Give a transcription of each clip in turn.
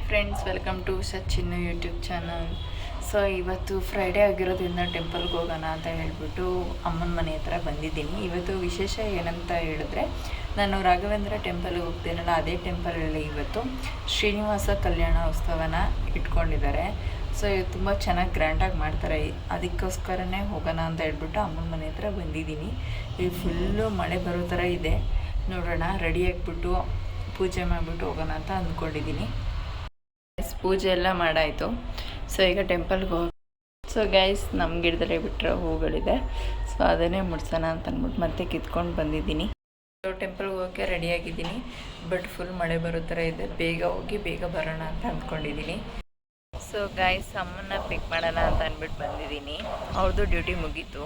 Friends, welcome to Sachin YouTube channel. So ಇವತ್ತು Friday ಆಗಿರೋದ್ರಿಂದ ಟೆಂಪಲ್ಗೆ ಹೋಗೋಣ ಅಂತ ಹೇಳ್ಬಿಟ್ಟು ಅಮ್ಮನ ಮನೆ ಹತ್ರ ಬಂದಿದ್ದೀನಿ. ಇವತ್ತು ವಿಶೇಷ ಏನಂತ ಹೇಳಿದ್ರೆ, ನಾನು ರಾಘವೇಂದ್ರ ಟೆಂಪಲ್ಗೆ ಹೋಗ್ತೀನಲ್ಲ, ಅದೇ ಟೆಂಪಲಲ್ಲಿ ಇವತ್ತು ಶ್ರೀನಿವಾಸ ಕಲ್ಯಾಣ ಉತ್ಸವನ ಇಟ್ಕೊಂಡಿದ್ದಾರೆ. ಸೊ ಇದು ತುಂಬ ಚೆನ್ನಾಗಿ ಗ್ರ್ಯಾಂಡಾಗಿ ಮಾಡ್ತಾರೆ. ಅದಕ್ಕೋಸ್ಕರನೇ ಹೋಗೋಣ ಅಂತ ಹೇಳ್ಬಿಟ್ಟು ಅಮ್ಮನ ಮನೆ ಹತ್ರ ಬಂದಿದ್ದೀನಿ. ಇದು ಫುಲ್ಲು ಮಳೆ ಬರೋ ಥರ ಇದೆ. ನೋಡೋಣ, ರೆಡಿ ಆಗಿಬಿಟ್ಟು ಪೂಜೆ ಮಾಡಿಬಿಟ್ಟು ಹೋಗೋಣ ಅಂತ ಅಂದ್ಕೊಂಡಿದ್ದೀನಿ. ಪೂಜೆ ಎಲ್ಲ ಮಾಡಾಯಿತು. ಸೊ ಈಗ ಟೆಂಪಲ್ಗೆ ಹೋಗಿ, ಸೊ ಗೈಸ್ ನಮ್ಮ ಗಿಡದಲ್ಲೇ ಬಿಟ್ಟರೆ ಹೂಗಳಿದೆ. ಸೊ ಅದನ್ನೇ ಮುಡ್ಸೋಣ ಅಂತ ಅಂದ್ಬಿಟ್ಟು ಮತ್ತೆ ಕಿತ್ಕೊಂಡು ಬಂದಿದ್ದೀನಿ. ಸೊ ಟೆಂಪಲ್ಗೆ ಹೋಗೋಕ್ಕೆ ರೆಡಿಯಾಗಿದ್ದೀನಿ. ಬಟ್ ಫುಲ್ ಮಳೆ ಬರೋ ಥರ ಇದೆ. ಬೇಗ ಹೋಗಿ ಬೇಗ ಬರೋಣ ಅಂತ ಅಂದ್ಕೊಂಡಿದ್ದೀನಿ. ಸೊ ಗೈಸ್, ಅಮ್ಮನ್ನ ಪಿಕ್ ಮಾಡೋಣ ಅಂತ ಅಂದ್ಬಿಟ್ಟು ಬಂದಿದ್ದೀನಿ. ಅವ್ರದ್ದು ಡ್ಯೂಟಿ ಮುಗೀತು.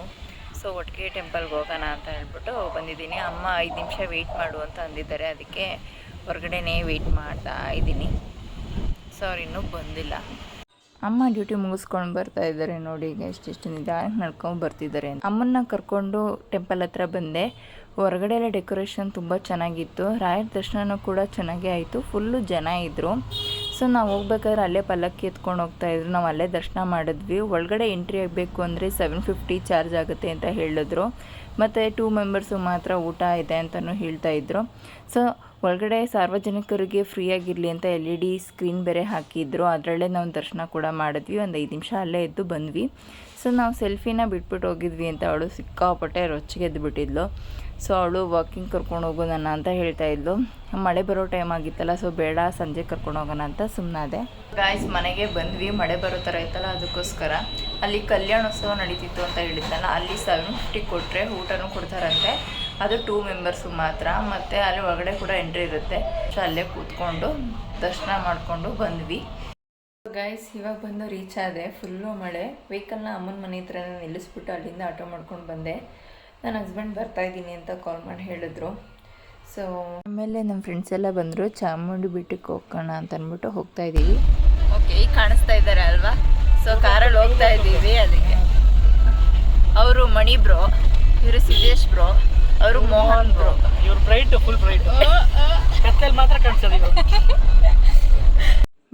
ಸೊ ಒಟ್ಟಿಗೆ ಟೆಂಪಲ್ಗೆ ಹೋಗೋಣ ಅಂತ ಹೇಳ್ಬಿಟ್ಟು ಬಂದಿದ್ದೀನಿ. ಅಮ್ಮ 5 ನಿಮಿಷ ವೆಯ್ಟ್ ಮಾಡು ಅಂತ ಅಂದಿದ್ದಾರೆ. ಅದಕ್ಕೆ ಹೊರಗಡೆನೇ ವೆಯ್ಟ್ ಮಾಡ್ತಾ ಇದ್ದೀನಿ. ಸೊ ಅವ್ರು ಇನ್ನೂ ಬಂದಿಲ್ಲ. ಅಮ್ಮ ಡ್ಯೂಟಿ ಮುಗಿಸ್ಕೊಂಡು ಬರ್ತಾ ಇದ್ದಾರೆ. ನೋಡಿ ಈಗ ಎಷ್ಟೆಷ್ಟು ನಿಧಾನಕ್ಕೆ ನಡ್ಕೊಂಡು ಬರ್ತಿದ್ದಾರೆ. ಅಮ್ಮನ್ನ ಕರ್ಕೊಂಡು ಟೆಂಪಲ್ ಹತ್ರ ಬಂದೆ. ಹೊರಗಡೆ ಎಲ್ಲ ಡೆಕೋರೇಷನ್ ತುಂಬ ಚೆನ್ನಾಗಿತ್ತು. ರಾಯರ ದರ್ಶನನೂ ಕೂಡ ಚೆನ್ನಾಗೇ ಆಯಿತು. ಫುಲ್ಲು ಜನ ಇದ್ದರು. ಸೊ ನಾವು ಹೋಗ್ಬೇಕಾದ್ರೆ ಅಲ್ಲೇ ಪಲ್ಲಕ್ಕಿ ಎತ್ಕೊಂಡು ಹೋಗ್ತಾಯಿದ್ರು. ನಾವು ಅಲ್ಲೇ ದರ್ಶನ ಮಾಡಿದ್ವಿ. ಒಳಗಡೆ ಎಂಟ್ರಿ ಆಗಬೇಕು ಅಂದರೆ 750 ಚಾರ್ಜ್ ಆಗುತ್ತೆ ಅಂತ ಹೇಳಿದ್ರು. ಮತ್ತು 2 ಮೆಂಬರ್ಸು ಮಾತ್ರ ಊಟ ಇದೆ ಅಂತಲೂ ಹೇಳ್ತಾಯಿದ್ರು. ಸೊ ಒಳಗಡೆ ಸಾರ್ವಜನಿಕರಿಗೆ ಫ್ರೀಯಾಗಿರಲಿ ಅಂತ LED ಸ್ಕ್ರೀನ್ ಬೇರೆ ಹಾಕಿದ್ರು. ಅದರಲ್ಲೇ ನಾವು ದರ್ಶನ ಕೂಡ ಮಾಡಿದ್ವಿ. ಒಂದು 5 ನಿಮಿಷ ಅಲ್ಲೇ ಎದ್ದು ಬಂದ್ವಿ. ಸೊ ನಾವು ಸೆಲ್ಫಿನ ಬಿಟ್ಬಿಟ್ಟು ಹೋಗಿದ್ವಿ ಅಂತ ಅವಳು ಸಿಕ್ಕಾಪಟ್ಟೆ ರೊಚ್ಚಿಗೆದ್ದು ಬಿಟ್ಟಿದ್ಲು. ಸೊ ಅವಳು ವಾಕಿಂಗ್ ಕರ್ಕೊಂಡು ಹೋಗೋಣ ಅಂತ ಹೇಳ್ತಾ ಇದ್ಲು. ಮಳೆ ಬರೋ ಟೈಮ್ ಆಗಿತ್ತಲ್ಲ, ಸೊ ಬೇಡ ಸಂಜೆ ಕರ್ಕೊಂಡು ಹೋಗೋಣ ಅಂತ ಸುಮ್ಮನಾದೆ. ಗಾಯ್ಸ್, ಮನೆಗೆ ಬಂದ್ವಿ. ಮಳೆ ಬರೋ ಥರ ಇತ್ತಲ್ಲ, ಅದಕ್ಕೋಸ್ಕರ ಅಲ್ಲಿ ಕಲ್ಯಾಣೋತ್ಸವ ನಡೀತಿತ್ತು ಅಂತ ಹೇಳಿದ್ನಲ್ಲ, ಅಲ್ಲಿ 750 ಕೊಟ್ಟರೆ ಊಟನೂ ಕೊಡ್ತಾರಂತೆ. ಅದು 2 ಮೆಂಬರ್ಸು ಮಾತ್ರ. ಮತ್ತು ಅಲ್ಲಿ ಒಳಗಡೆ ಕೂಡ ಎಂಟ್ರಿ ಇರುತ್ತೆ. ಸೊ ಅಲ್ಲೇ ಕೂತ್ಕೊಂಡು ದರ್ಶನ ಮಾಡಿಕೊಂಡು ಬಂದ್ವಿ. ಗಾಯ್ಸ್, ಇವಾಗ ಬಂದು ರೀಚ್ ಆದೆ. ಫುಲ್ಲು ಮಳೆ. ವೆಹಿಕಲ್ನ ಅಮ್ಮನ ಮನೆ ಹತ್ರ ನಿಲ್ಲಿಸ್ಬಿಟ್ಟು ಅಲ್ಲಿಂದ ಆಟೋ ಮಾಡ್ಕೊಂಡು ಬಂದೆ. ನನ್ನ ಹಸ್ಬೆಂಡ್ ಬರ್ತಾಯಿದ್ದೀನಿ ಅಂತ ಕಾಲ್ ಮಾಡಿ ಹೇಳಿದ್ರು. ಸೊ ಆಮೇಲೆ ನಮ್ಮ ಫ್ರೆಂಡ್ಸ್ ಎಲ್ಲ ಬಂದರು. ಚಾಮುಂಡಿ ಬೆಟ್ಟಕ್ಕೆ ಹೋಗೋಣ ಅಂತ ಅಂದ್ಬಿಟ್ಟು ಹೋಗ್ತಾ ಇದ್ದೀವಿ. ಓಕೆ, ಈಗ ಕಾಣಿಸ್ತಾ ಇದ್ದಾರೆ ಅಲ್ವಾ? ಸೊ ಕಾರಲ್ಲಿ ಹೋಗ್ತಾ ಇದ್ದೀವಿ. ಅದಕ್ಕೆ ಅವರು ಮಣಿ ಬ್ರೋ, ಇವರು ಸಿದ್ದೇಶ್ ಬ್ರೋ, ಅವರು ಮೋಹನ್ ಬ್ರೋ. ಇವ್ರು ಬ್ರೈಟ್, ಫುಲ್ ಬ್ರೈಟ್. ಕತ್ತಲ್ಲಿ ಮಾತ್ರ ಕಾಣಿಸೋದು.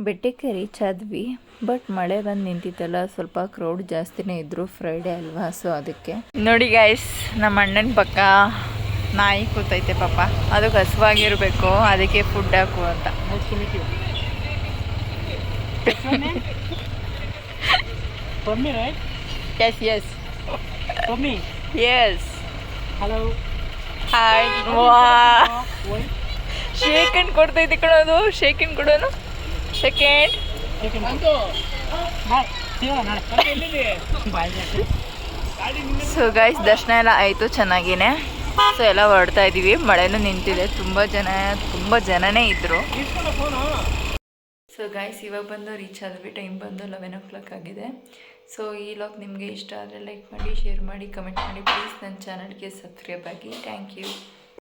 ಬೆಟ್ಟಕ್ಕೆ ರೀಚ್ ಆದ್ವಿ. ಬಟ್ ಮಳೆ ಬಂದು ನಿಂತಿತ್ತಲ್ಲ, ಸ್ವಲ್ಪ ಕ್ರೌಡ್ ಜಾಸ್ತಿನೇ ಇದ್ರು. ಫ್ರೈಡೇ ಅಲ್ವಾ, ಸೊ ಅದಕ್ಕೆ. ನೋಡಿ ಗೈಸ್, ನಮ್ಮ ಅಣ್ಣನ ಪಕ್ಕ ನಾಯಿ ಕೂತೈತೆ ಪಾಪ. ಅದಕ್ಕೆ ಹಸುವಾಗಿರಬೇಕು, ಅದಕ್ಕೆ ಫುಡ್ ಹಾಕು ಅಂತ. Yes yes yes. Hello, hi. Shake hand ಕೊಡ್ತೈತೆ ಕಣೋದು. ಶೇಕಂಡ್ ಕೊಡೋನು. ಸೆಕೆಂಡ್. ಸೊ ಗೈಸ್, ದರ್ಶನ ಎಲ್ಲ ಆಯಿತು ಚೆನ್ನಾಗಿನೇ. ಸೊ ಎಲ್ಲ ಹೊರಡ್ತಾ ಇದ್ದೀವಿ. ಮಳೆನೂ ನಿಂತಿದೆ. ತುಂಬ ಜನನೇ ಇದ್ದರು. ಸೊ ಗೈಸ್, ಇವಾಗ ಬಂದು ರೀಚ್ ಆದ್ವಿ. ಟೈಮ್ ಬಂದು 11 o'clock ಆಗಿದೆ. ಸೊ ಈ ಲಾಗ್ ನಿಮಗೆ ಇಷ್ಟ ಆದರೆ ಲೈಕ್ ಮಾಡಿ, ಶೇರ್ ಮಾಡಿ, ಕಮೆಂಟ್ ಮಾಡಿ. ಪ್ಲೀಸ್ ನನ್ನ ಚಾನಲ್ಗೆ ಸಬ್ಸ್ಕ್ರೈಬ್ ಆಗಿ. Thank you.